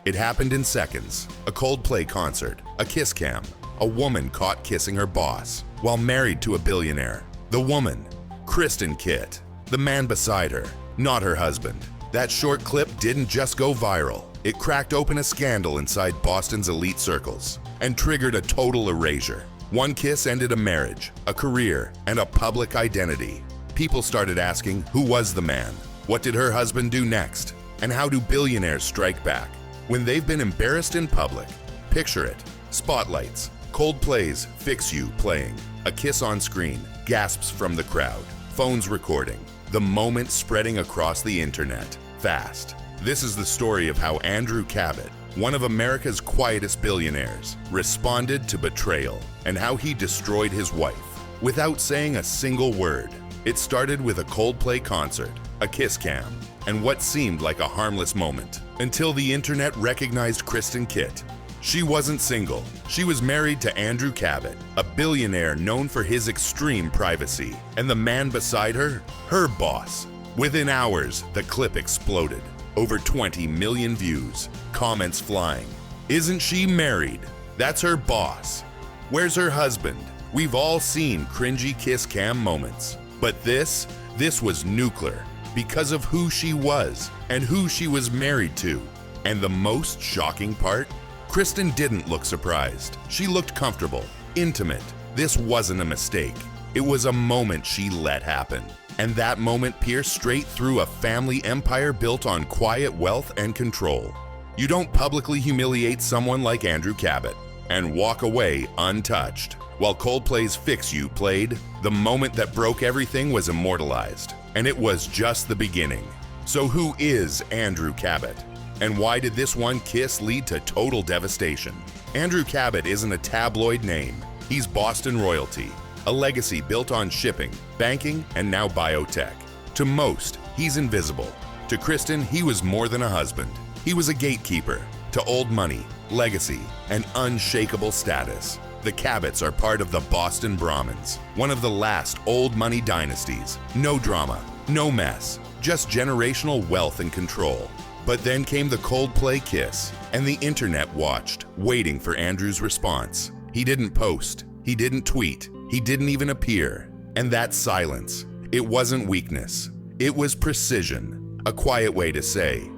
It happened in seconds. A Coldplay concert, a kiss cam, a woman caught kissing her boss while married to a billionaire. The woman, Kristen Kitt. The man beside her, not her husband. That short clip didn't just go viral. It cracked open a scandal inside Boston's elite circles and triggered a total erasure. One kiss ended a marriage, a career, and a public identity. People started asking, who was the man? What did her husband do next? And how do billionaires strike back when they've been embarrassed in public? Picture it. Spotlights, Coldplay's Fix You playing, a kiss on screen, gasps from the crowd, phones recording, the moment spreading across the internet, fast. This is the story of how Andrew Cabot, one of America's quietest billionaires, responded to betrayal and how he destroyed his wife without saying a single word. It started with a Coldplay concert, a kiss cam, and what seemed like a harmless moment until the internet recognized Kristen Kitt. She wasn't single. She was married to Andrew Cabot, a billionaire known for his extreme privacy, and the man beside her, her boss. Within hours, the clip exploded. Over 20 million views, comments flying. Isn't she married? That's her boss. Where's her husband? We've all seen cringy kiss cam moments. But this was nuclear because of who she was and who she was married to. And the most shocking part? Kristen didn't look surprised. She looked comfortable, intimate. This wasn't a mistake. It was a moment she let happen. And that moment pierced straight through a family empire built on quiet wealth and control. You don't publicly humiliate someone like Andrew Cabot and walk away untouched. While Coldplay's Fix You played, the moment that broke everything was immortalized. And it was just the beginning. So who is Andrew Cabot? And why did this one kiss lead to total devastation? Andrew Cabot isn't a tabloid name. He's Boston royalty, a legacy built on shipping, banking, and now biotech. To most, he's invisible. To Kristen, he was more than a husband. He was a gatekeeper to old money, legacy, and unshakable status. The Cabots are part of the Boston Brahmins, one of the last old money dynasties. No drama, no mess, just generational wealth and control. But then came the Coldplay kiss, and the internet watched, waiting for Andrew's response. He didn't post, he didn't tweet, he didn't even appear. And that silence, it wasn't weakness, it was precision. A quiet way to say,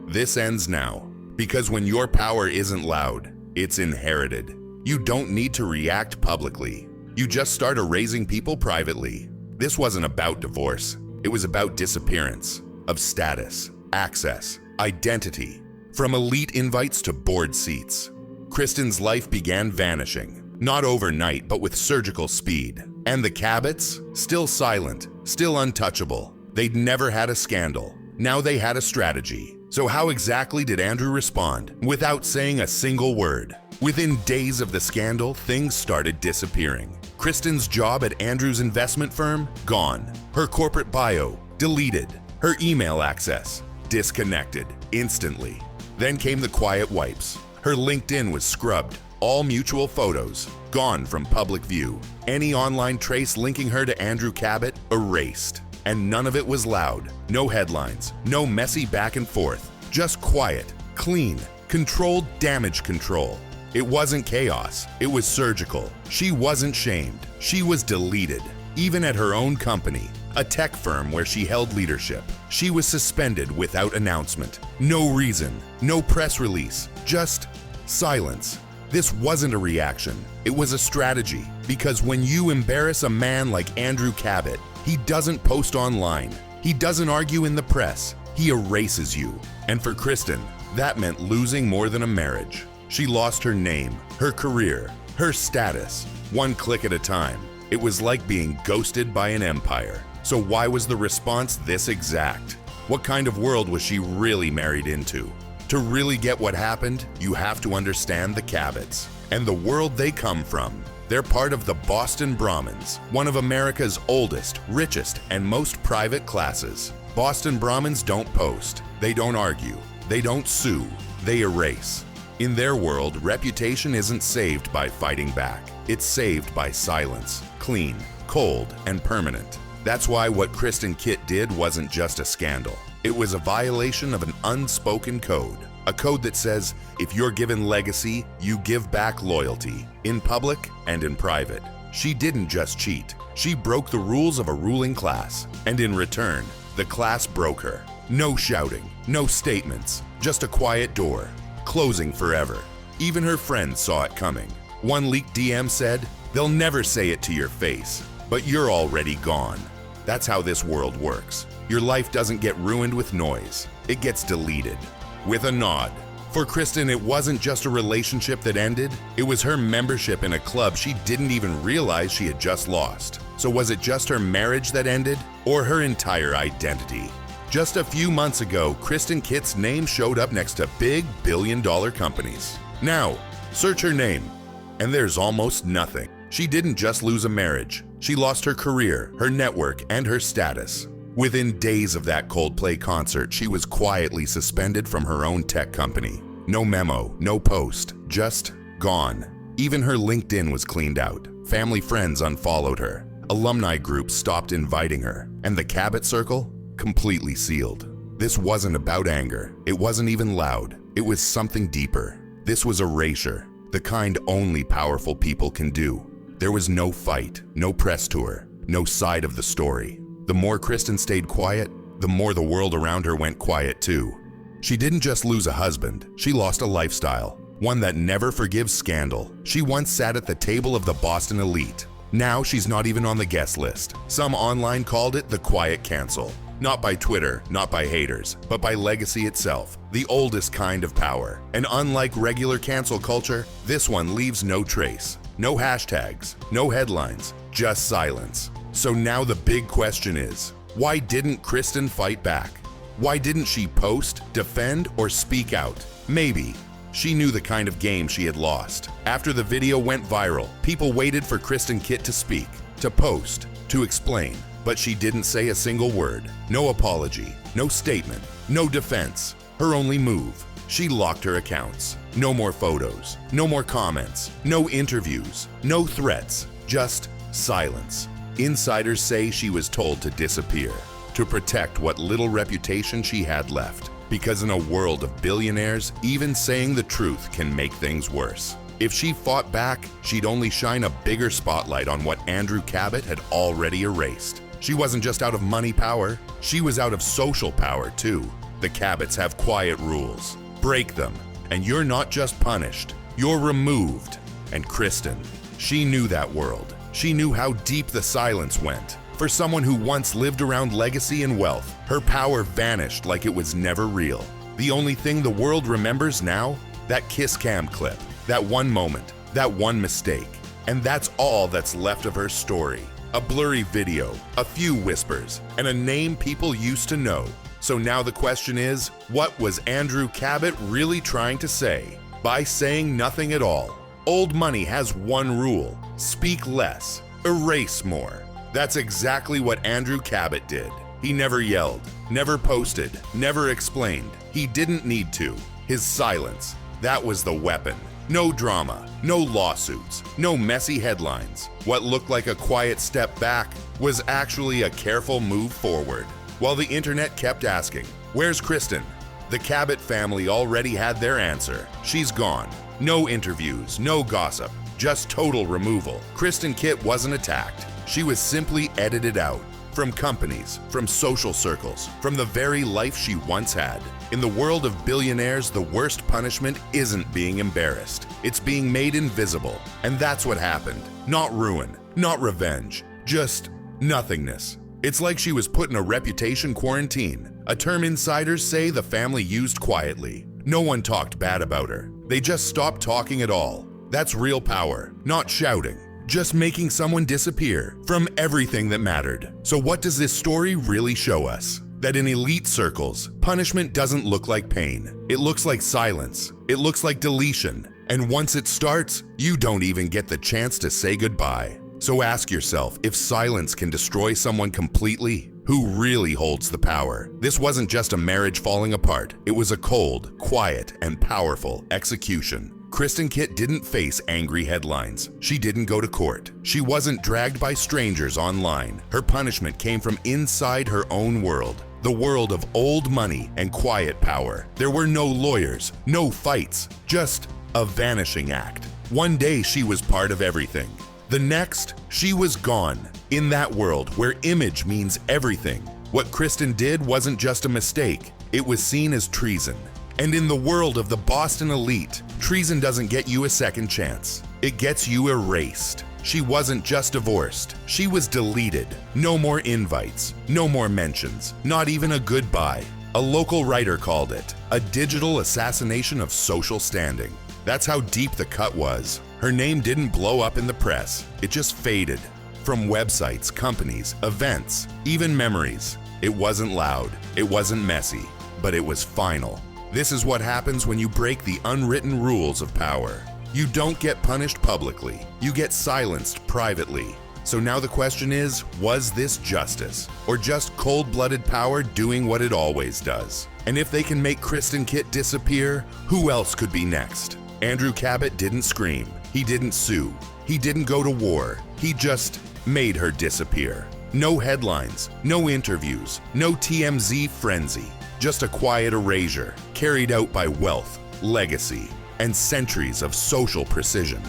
this ends now. Because when your power isn't loud, it's inherited. You don't need to react publicly. You just start erasing people privately. This wasn't about divorce. It was about disappearance of status, access, identity. From elite invites to board seats, Kristen's life began vanishing. Not overnight, but with surgical speed. And the Cabots? Still silent, still untouchable. They'd never had a scandal. Now they had a strategy. So how exactly did Andrew respond without saying a single word? Within days of the scandal, things started disappearing. Kristen's job at Andrew's investment firm? Gone. Her corporate bio? Deleted. Her email access? Disconnected. Instantly. Then came the quiet wipes. Her LinkedIn was scrubbed. All mutual photos gone from public view. Any online trace linking her to Andrew Cabot erased. And none of it was loud. No headlines, no messy back and forth. Just quiet, clean, controlled damage control. It wasn't chaos, it was surgical. She wasn't shamed, she was deleted. Even at her own company, a tech firm where she held leadership, she was suspended without announcement. No reason, no press release, just silence. This wasn't a reaction, it was a strategy. Because when you embarrass a man like Andrew Cabot, he doesn't post online, he doesn't argue in the press, he erases you. And for Kristen, that meant losing more than a marriage. She lost her name, her career, her status, one click at a time. It was like being ghosted by an empire. So why was the response this exact? What kind of world was she really married into? To really get what happened, you have to understand the Cabots and the world they come from. They're part of the Boston Brahmins, one of America's oldest, richest, and most private classes. Boston Brahmins don't post, they don't argue, they don't sue, they erase. In their world, reputation isn't saved by fighting back. It's saved by silence, clean, cold, and permanent. That's why what Kristen Kitt did wasn't just a scandal. It was a violation of an unspoken code. A code that says, if you're given legacy, you give back loyalty, in public and in private. She didn't just cheat. She broke the rules of a ruling class. And in return, the class broke her. No shouting, no statements, just a quiet door, closing forever. Even her friends saw it coming. One leaked DM said, they'll never say it to your face, but you're already gone. That's how this world works. Your life doesn't get ruined with noise. It gets deleted. With a nod. For Kristen, it wasn't just a relationship that ended. It was her membership in a club she didn't even realize she had just lost. So was it just her marriage that ended, or her entire identity? Just a few months ago, Kristen Kitt's name showed up next to big billion-dollar companies. Now, search her name, and there's almost nothing. She didn't just lose a marriage. She lost her career, her network, and her status. Within days of that Coldplay concert, she was quietly suspended from her own tech company. No memo, no post, just gone. Even her LinkedIn was cleaned out. Family friends unfollowed her. Alumni groups stopped inviting her. And the Cabot circle? Completely sealed. This wasn't about anger. It wasn't even loud. It was something deeper. This was erasure, the kind only powerful people can do. There was no fight, no press tour, no side of the story. The more Kristen stayed quiet, the more the world around her went quiet too. She didn't just lose a husband, she lost a lifestyle, one that never forgives scandal. She once sat at the table of the Boston elite. Now she's not even on the guest list. Some online called it the quiet cancel. Not by Twitter, not by haters, but by legacy itself, the oldest kind of power. And unlike regular cancel culture, this one leaves no trace. No hashtags, no headlines, just silence. So now the big question is, why didn't Kristen fight back? Why didn't she post, defend, or speak out? Maybe she knew the kind of game she had lost. After the video went viral, people waited for Kristen Kitt to speak, to post, to explain. But she didn't say a single word. No apology, no statement, no defense. Her only move, she locked her accounts. No more photos, no more comments, no interviews, no threats, just silence. Insiders say she was told to disappear, to protect what little reputation she had left. Because in a world of billionaires, even saying the truth can make things worse. If she fought back, she'd only shine a bigger spotlight on what Andrew Cabot had already erased. She wasn't just out of money power, she was out of social power too. The Cabots have quiet rules. Break them, and you're not just punished, you're removed. And Kristen, she knew that world. She knew how deep the silence went. For someone who once lived around legacy and wealth, her power vanished like it was never real. The only thing the world remembers now? That kiss cam clip, that one moment, that one mistake. And that's all that's left of her story. A blurry video, a few whispers, and a name people used to know. So now the question is, what was Andrew Cabot really trying to say by saying nothing at all? Old money has one rule: speak less, erase more. That's exactly what Andrew Cabot did. He never yelled, never posted, never explained. He didn't need to. His silence, that was the weapon. No drama, no lawsuits, no messy headlines. What looked like a quiet step back was actually a careful move forward. While the internet kept asking, where's Kristen? The Cabot family already had their answer. She's gone. No interviews, no gossip, just total removal. Kristen Kitt wasn't attacked. She was simply edited out. From companies, from social circles, from the very life she once had. In the world of billionaires, the worst punishment isn't being embarrassed. It's being made invisible. And that's what happened. Not ruin, not revenge, just nothingness. It's like she was put in a reputation quarantine, a term insiders say the family used quietly. No one talked bad about her. They just stopped talking at all. That's real power, not shouting. Just making someone disappear from everything that mattered. So what does this story really show us? That in elite circles, punishment doesn't look like pain. It looks like silence. It looks like deletion. And once it starts, you don't even get the chance to say goodbye. So ask yourself, if silence can destroy someone completely, who really holds the power? This wasn't just a marriage falling apart. It was a cold, quiet, and powerful execution. Kristen Kitt didn't face angry headlines. She didn't go to court. She wasn't dragged by strangers online. Her punishment came from inside her own world. the world of old money and quiet power. There were no lawyers, no fights, just a vanishing act. One day she was part of everything. The next, she was gone. In that world where image means everything, what Kristen did wasn't just a mistake, it was seen as treason. And in the world of the Boston elite, treason doesn't get you a second chance. It gets you erased. She wasn't just divorced, she was deleted. No more invites, no more mentions, not even a goodbye. A local writer called it a digital assassination of social standing. That's how deep the cut was. Her name didn't blow up in the press, it just faded. From websites, companies, events, even memories. It wasn't loud, it wasn't messy, but it was final. This is what happens when you break the unwritten rules of power. You don't get punished publicly, you get silenced privately. So now the question is, was this justice? Or just cold-blooded power doing what it always does? And if they can make Kristen Kitt disappear, who else could be next? Andrew Cabot didn't scream, he didn't sue, he didn't go to war, he just made her disappear. No headlines, no interviews, no TMZ frenzy, just a quiet erasure carried out by wealth, legacy, and centuries of social precision.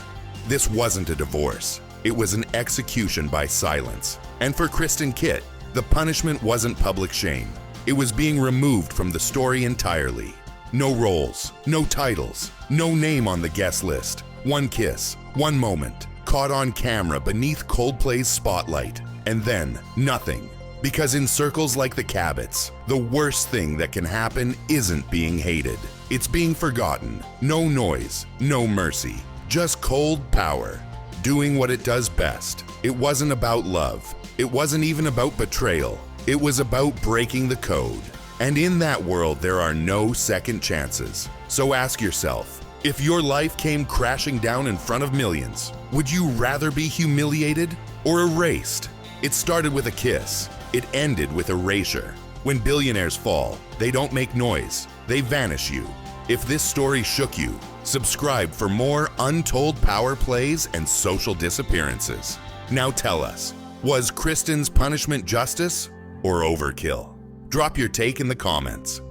This wasn't a divorce, it was an execution by silence. And for Kristen Kitt, the punishment wasn't public shame. It was being removed from the story entirely. No roles, no titles, no name on the guest list. One kiss, one moment, caught on camera beneath Coldplay's spotlight, and then nothing. Because in circles like the Cabots, the worst thing that can happen isn't being hated. It's being forgotten. No noise, no mercy, just cold power, doing what it does best. It wasn't about love. It wasn't even about betrayal. It was about breaking the code. And in that world, there are no second chances. So ask yourself, if your life came crashing down in front of millions, would you rather be humiliated or erased? It started with a kiss. It ended with erasure. When billionaires fall, they don't make noise. They vanish you. If this story shook you, subscribe for more untold power plays and social disappearances. Now tell us, was Kristen's punishment justice or overkill? Drop your take in the comments.